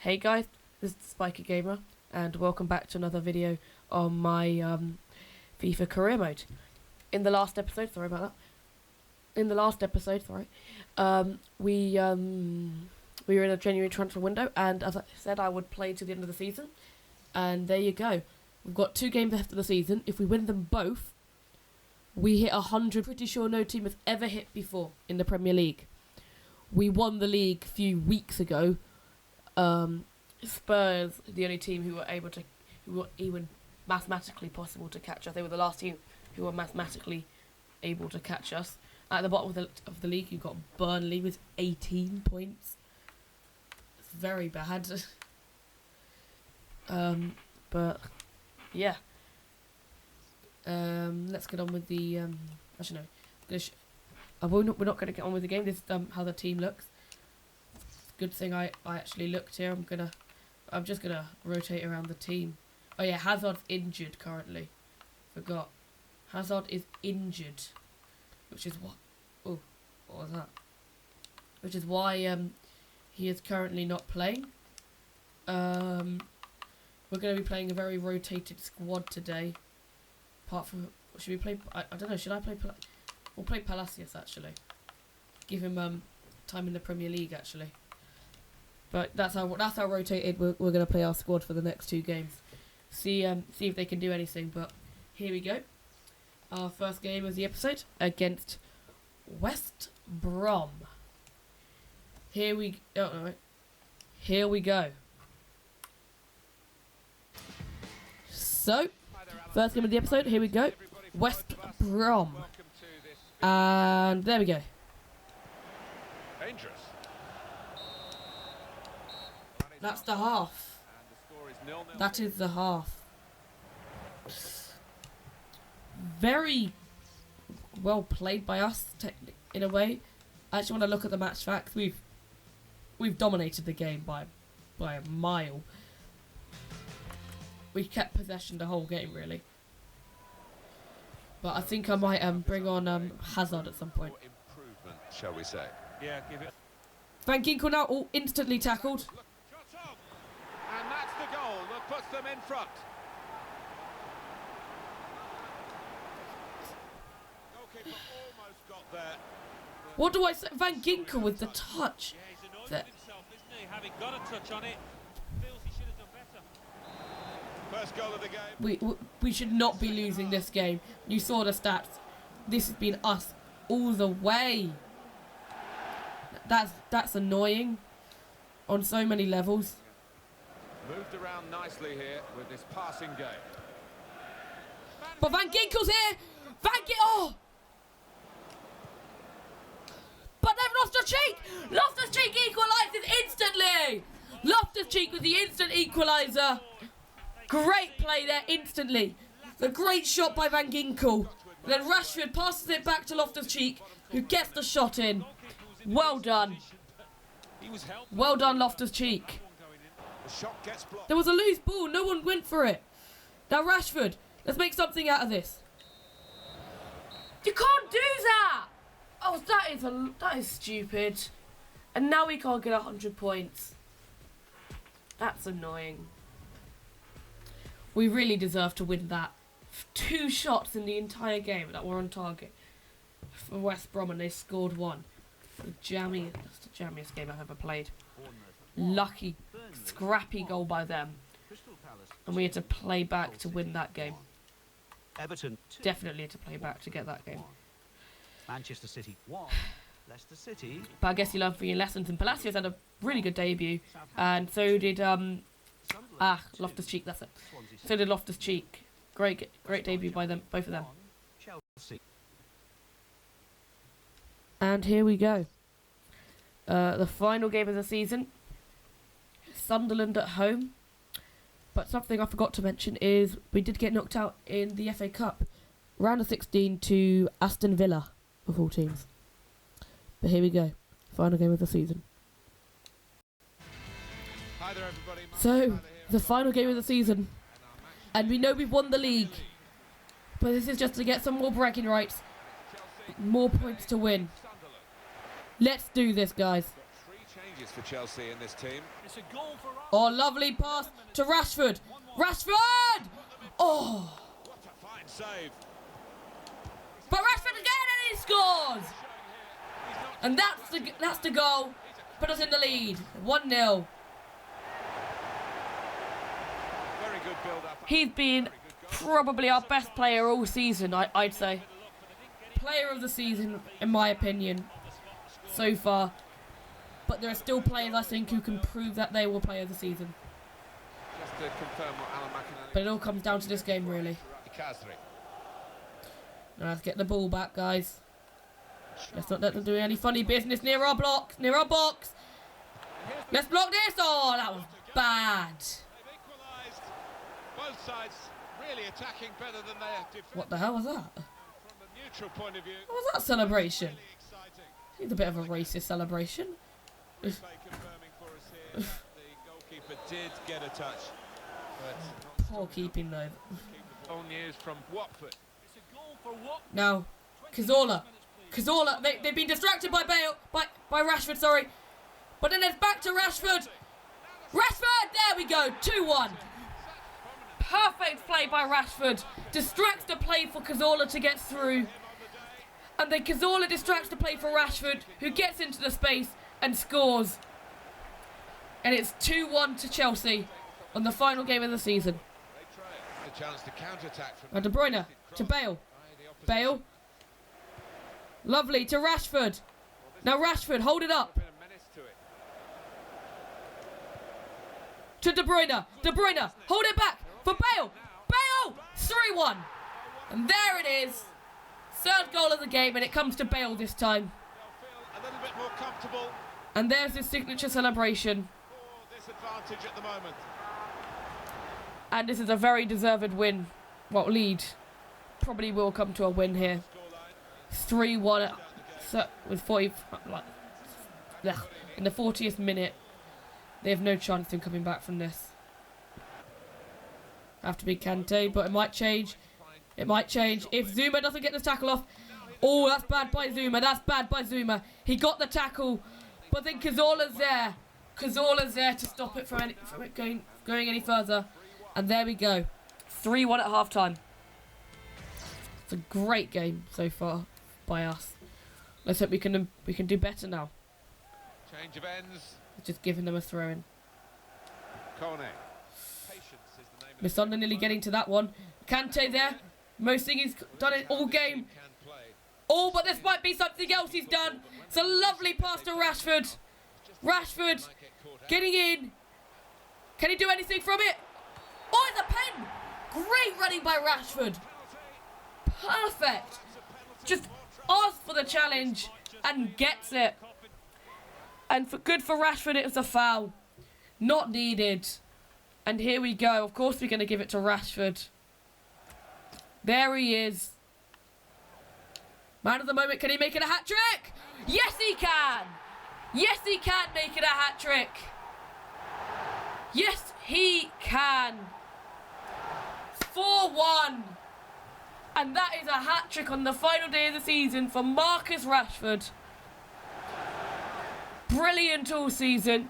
Hey guys, this is Spiky Gamer, and welcome back to another video on my FIFA career mode. In the last episode, we were in a January transfer window, and as I said, I would play to the end of the season. And there you go. We've got 2 games left of the season. If we win them both, we hit 100. Pretty sure no team has ever hit before in the Premier League. We won the league a few weeks ago. Spurs, the only team who were even mathematically possible to catch us. They were the last team who were mathematically able to catch us. At the bottom of the league, you've got Burnley with 18 points. It's very bad. But yeah. Let's get on with the. Actually, no. We're not going to get on with the game. This is how the team looks. Good thing I actually looked here. I'm just gonna rotate around the team. Oh yeah, Hazard's injured currently. Forgot. Hazard is injured, which is what? Oh, what was that? Which is why he is currently not playing. We're gonna be playing a very rotated squad today. Apart from, should we play? I don't know. Should I play? We'll play Palacios actually. Give him time in the Premier League actually. But that's how rotated we're going to play our squad for the next 2 games. See if they can do anything. But here we go. Our first game of the episode against West Brom. Here we go. So, first game of the episode. Here we go. West Brom. And there we go. Dangerous. That's the half. That is the half. Very well played by us, in a way. I actually want to look at the match facts. We've dominated the game by a mile. We kept possession the whole game, really. But I think I might bring on Hazard at some point. Improvement, shall we say? Yeah, give it. Van Ginkel now all instantly tackled. And that's the goal that puts them in front. Goalkeeper almost got there. What do I say? Van Ginkel with the touch. Yeah, he's annoyed with himself, isn't he? Having got a touch on it, feels he should have done better. First goal of the game. We should not be losing this game. You saw the stats. This has been us all the way. That's annoying on so many levels. Moved around nicely here with this passing game. But Van Ginkel's here. Oh! But then Loftus-Cheek equalises instantly. Loftus-Cheek with the instant equaliser. Great play there instantly. A great shot by Van Ginkel. And then Rashford passes it back to Loftus-Cheek, who gets the shot in. Well done. Well done, Loftus-Cheek. There was a loose ball. No one went for it. Now Rashford. Let's make something out of this. You can't do that. Oh, that is stupid. And now we can't get 100 points. That's annoying. We really deserve to win that. 2 shots in the entire game that were on target for West Brom, and they scored 1. That's the jammiest game I've ever played. Lucky, scrappy goal by them. And we had to play back to win that game. Everton Definitely had to play back to get that game. Manchester City 1. Leicester City. But I guess you learn from your lessons. And Palacios had a really good debut. And so did Loftus-Cheek, that's it. So did Loftus-Cheek. Great debut by them, both of them. Chelsea. And here we go. The final game of the season. Sunderland at home. But something I forgot to mention is we did get knocked out in the FA Cup. Round of 16 to Aston Villa, of all teams. But here we go. Final game of the season. Hi there, everybody. So, the final game of the season. And we know we've won the league. But this is just to get some more bragging rights. More points to win. Let's do this, guys. changes for Chelsea in this team. It's a goal for Oh, lovely pass to Rashford. Rashford! Oh, What a fine save. but Rashford again, and he scores! And that's the goal. Put us in the lead. 1-0. Very good build-up. He's been probably our best player all season, I'd say. Player of the season, in my opinion, so far. But there are still players, I think, who can prove that they will player of the season. Just to confirm what Alan McInerney... But it all comes down to this game, really. Kazri. Now let's get the ball back, guys. Let's not let them do any funny business near our box. Let's block this. Oh, that was bad. They've equalised. Both sides really attacking better than their defence. What the hell was that? From a neutral point of view, What was that celebration? really exciting. It's a bit of a racist celebration. Play confirming for us here. The goalkeeper did get a touch, but Poor keeping, though. all news from Watford. It's a goal for what? Now, Cazorla, they've been distracted by by Rashford, sorry. But then it's back to Rashford. Rashford, there we go, 2-1. Perfect play by Rashford. Distracts the play for Cazorla to get through. And then Cazorla distracts the play for Rashford, who gets into the space and scores. And it's 2-1 to Chelsea on the final game of the season. They try a chance to counter-attack from And De Bruyne to Bale. Bale. Lovely to Rashford. Now Rashford, hold it up. Been a menace to it. To De Bruyne. De Bruyne, hold it back for Bale. Bale, 3-1. And there it is. Third goal of the game, and it comes to Bale this time. They'll feel a little bit more comfortable And there's his signature celebration. for this advantage at the moment. And this is a very deserved win. Well, lead. Probably will come to a win here. 3-1 with 40 in the 40th minute. They have no chance in coming back from this. Have to be Kante, but it might change. It might change if Zuma doesn't get the tackle off. Oh, that's bad by Zuma. That's bad by Zuma. He got the tackle, but then Cazorla's there. Cazorla's there to stop it from it going any further. And there we go. 3-1 at half-time. It's a great game so far by us. Let's hope we can do better now. Change of ends. Just giving them a throw-in. Kone. Patience is the name of Misunda nearly getting to that one. Kante there. Most thing he's done it all game. can play. Oh, but this might be something else he's done. It's a lovely pass to Rashford. Rashford Might get caught out. getting in. Can he do anything from it? Oh, it's a pen. Great running by Rashford. Perfect. Just asks for the challenge and gets it. And good for Rashford, it was a foul. Not needed. And here we go. Of course we're going to give it to Rashford. There he is. Man of the moment. Can he make it a hat-trick? Yes, he can. Yes, he can make it a hat-trick. Yes, he can. 4-1. And that is a hat-trick on the final day of the season for Marcus Rashford. Brilliant all season.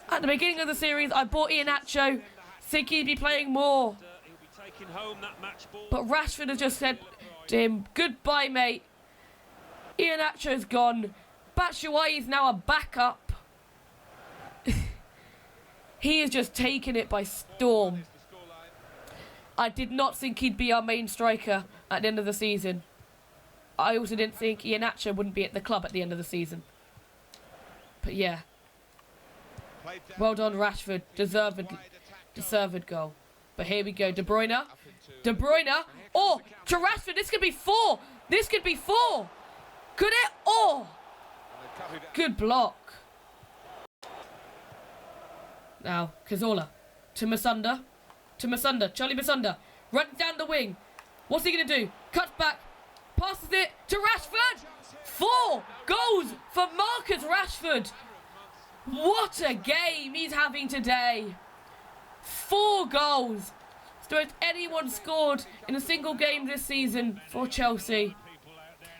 At the beginning of the series, I bought Iheanacho, think he'd be playing more. He'll be taking home that match ball. But Rashford has just said to him, goodbye, mate. Iheanacho's gone. Batshuayi is now a backup. He has just taken it by storm. I did not think he'd be our main striker at the end of the season. I also didn't think Iheanacho wouldn't be at the club at the end of the season. But yeah, Played down well done Rashford, deserved goal. But here we go, De Bruyne. De Bruyne, oh, to Rashford, this could be 4. This could be 4. Could it? Oh, good block. Now, Cazorla, to Misunda, Charlie Misunda, runs down the wing. What's he going to do? Cuts back, passes it to Rashford. 4 goals for Marcus Rashford. What a game he's having today. 4 goals. It's the most anyone scored in a single game this season for Chelsea.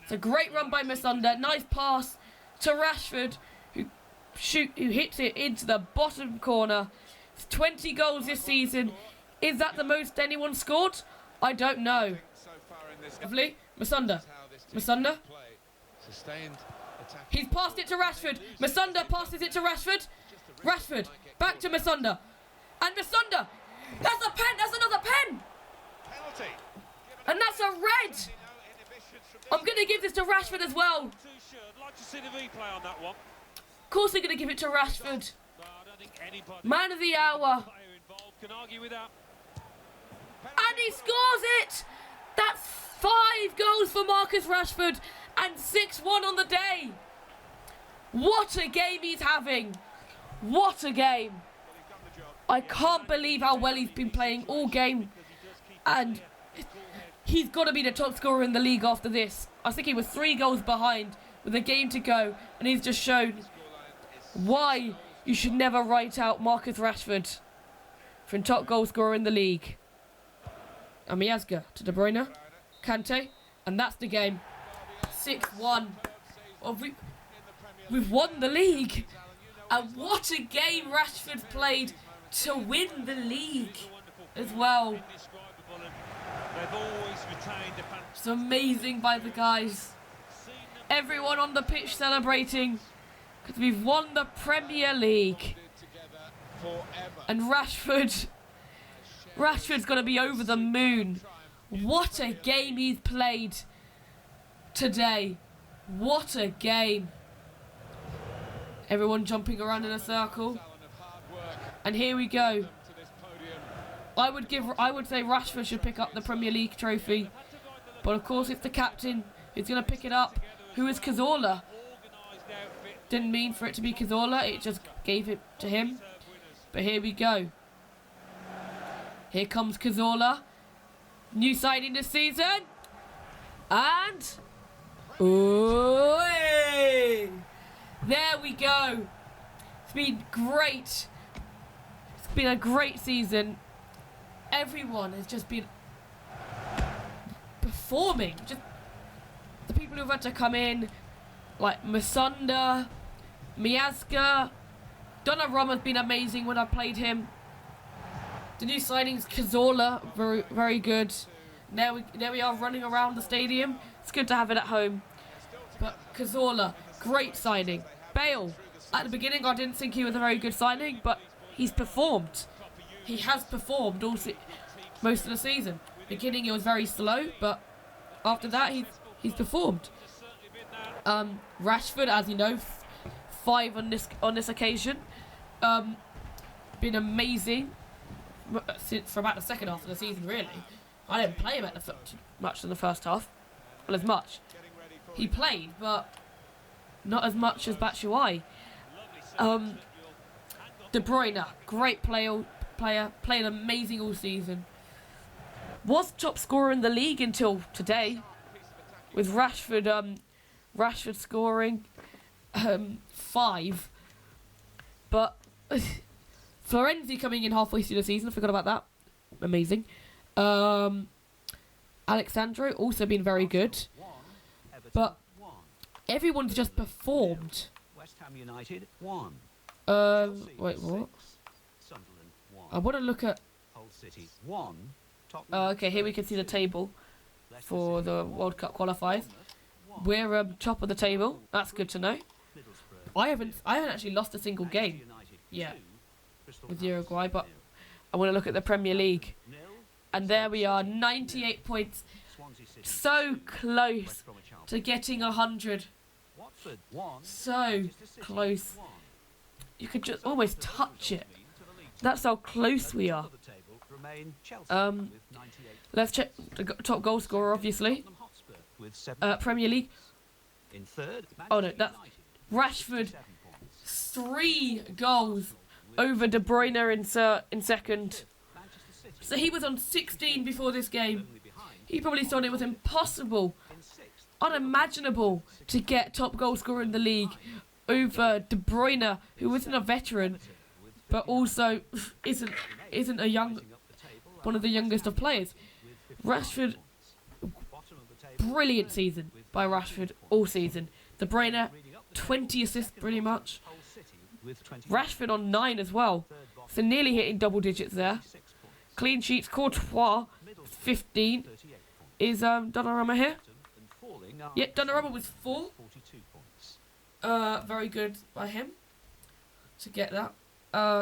It's a great run by Misunda. Nice pass to Rashford, who hits it into the bottom corner. 20 goals this season. Is that the most anyone scored? I don't know. So far in this Lovely. Masunda. Masunda. sustained attack. He's passed it to Rashford. Masunda passes it to Rashford. Rashford. Back to Masunda. And Masunda. That's a pen. That's another pen. Penalty. And that's a red. I'm going to give this to Rashford as well. Too sure. I'd like to see the replay on that one. Of course they're going to give it to Rashford. But I don't think anybody Man of the hour. player involved can argue with that. And he scores it. That's 5 goals for Marcus Rashford and 6-1 on the day. What a game he's having. What a game. I can't believe how well he's been playing all game. And he's got to be the top scorer in the league after this. I think he was 3 goals behind with a game to go. And he's just shown why you should never write out Marcus Rashford for top goal scorer in the league. And Miazga to De Bruyne. Kante. And that's the game. 6-1. Well, we've won the league. And what a game Rashford played to win the league as well. They've always retained a It's amazing by the guys. Everyone on the pitch celebrating because we've won the Premier League. And Rashford's going to be over the moon. What a game he's played today. What a game. Everyone jumping around in a circle. And here we go. I would say Rashford should pick up the Premier League trophy. But of course it's the captain who's going to pick it up. Who is Cazorla? Didn't mean for it to be Cazorla. It just gave it to him. But here we go. Here comes Cazorla. New signing this season. And... ooh, hey! There we go. It's been great. It's been a great season. Everyone has just been performing. Just the people who've had to come in, like Masunda, Miazga, Donnarumma's been amazing when I played him. The new signings, Cazorla, very, very good. There we are running around the stadium. It's good to have it at home. But Cazorla, great signing. Bale, at the beginning I didn't think he was a very good signing, but he's performed. He has performed most of the season. Beginning it was very slow, but after that he's performed. Rashford, as you know, 5 on this occasion. Been amazing since for about the second half of the season. Really, I didn't play him much in the first half. Well, as much. He played, but not as much as Batshuayi. De Bruyne, great player, played amazing all season. Was top scorer in the league until today, with Rashford scoring 5. But Florenzi coming in halfway through the season, I forgot about that. Amazing. Alexandro also been very good. But everyone's just performed. West Ham United 1. Wait, what? Sunderland 1. I want to look at... Hull City 1. Tottenham okay, here we can see the table for the World Cup qualifiers. We're top of the table. That's good to know. I haven't actually lost a single game yet with Uruguay, but I want to look at the Premier League. And there we are, 98 points. So close to getting 100. So close. You could just almost touch it. That's how close we are. Let's check the top goal scorer, obviously. Premier League. Oh no, that's Rashford. 3 goals over De Bruyne in second. So he was on 16 before this game. He probably thought it was impossible, unimaginable to get top goal scorer in the league over De Bruyne, who isn't a veteran, but also isn't one of the youngest of players. Rashford, brilliant season by Rashford all season. De Bruyne, 20 assists pretty much. with 20. Rashford on 9 as well. So nearly hitting double digits there. Clean sheets, Courtois, 15. Is Donnarumma here? Yeah, Donnarumma was 4. 42 points. Very good by him to get that.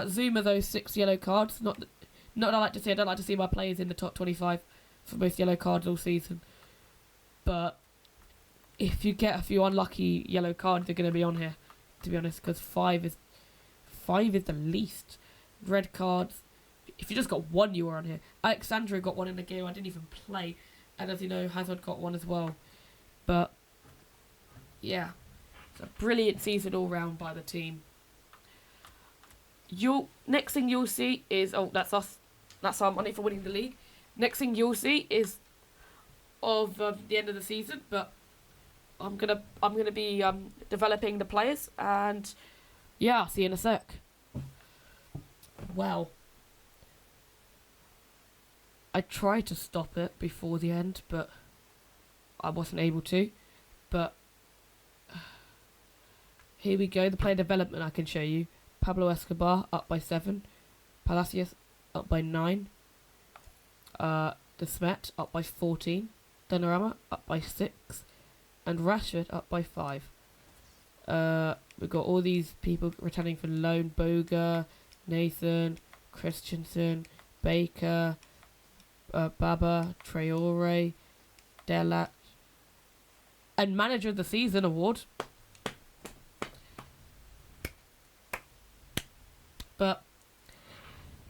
Zuma, those 6 yellow cards. Not that I like to see. I don't like to see my players in the top 25 for most yellow cards all season. But if you get a few unlucky yellow cards, they're going to be on here, to be honest, because 5 is the least. Red cards. If you just got 1, you were on here. Alexandra got 1 in the game I didn't even play, and as you know, Hazard got 1 as well. But yeah, it's a brilliant season all round by the team. Next thing you'll see is that's us. That's our money for winning the league. Next thing you'll see is of the end of the season, but I'm gonna be developing the players, and yeah, I'll see you in a sec. Well, I tried to stop it before the end, but I wasn't able to. But here we go. The player development I can show you. Pablo Escobar up by 7. Palacios up by 9. De Smet up by 14. Donnarumma up by 6. And Rashford up by 5. We've got all these people returning for loan. Boga, Nathan, Christensen, Baker, Baba, Traore, Delat, and Manager of the Season award. But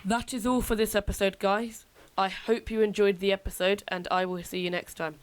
that is all for this episode, guys. I hope you enjoyed the episode, and I will see you next time.